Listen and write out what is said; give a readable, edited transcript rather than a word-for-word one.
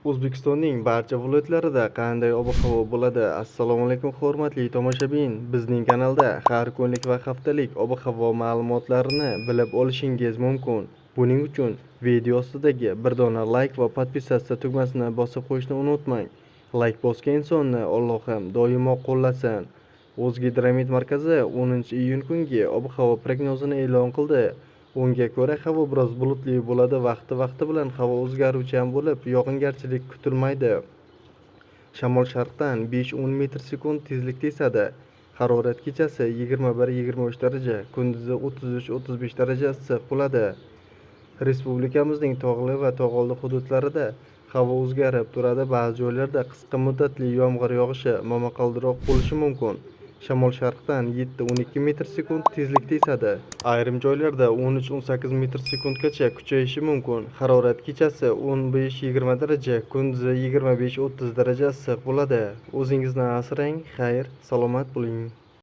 O'zbekistonning barcha viloyatlarida qanday ob-havo bo'ladi? Assalomu alaykum hurmatli tomoshabin. Bizning kanalda har kunlik va haftalik ob-havo ma'lumotlarini bilib olishingiz mumkin. Buning uchun video ostidagi bir dona like va podpisatsiya tugmasini bosib qo'yishni unutmang. Like bosgan insonni Allohim doimo qo'llasin. O'zgidromet markazi 10-iyun kungi ob-havo prognozini e'lon qildi. Unga ko'ra havo biroz bulutli bo'ladi, vaqti bilan havo o'zgaruvchan bo'lib, yog'ingarchilik kutilmaydi. Shamol sharqdan 5-10 metr/sekund tezlikda esadi. Harorat kechasi 21-23 daraja, kunduzi 33-35 daraja issiq bo'ladi. Respublikamizning tog'li va tog'oldi hududlarida havo o'zgarib turadi. Ba'zi joylarda qisqa muddatli yomg'ir yog'ishi, momaqaldiroq bo'lishi mumkin. Shamol sharqdan 7-12 metr/sekund tezlikda esadi. Ayrim joylarda 13-18 metr/sekundgacha kuchayishi mumkin. Harorat kechasi 15-20 daraja, kunduzi 25-30 daraja issiq bo'ladi. O'zingizni asrang, xayr, salomat bo'ling.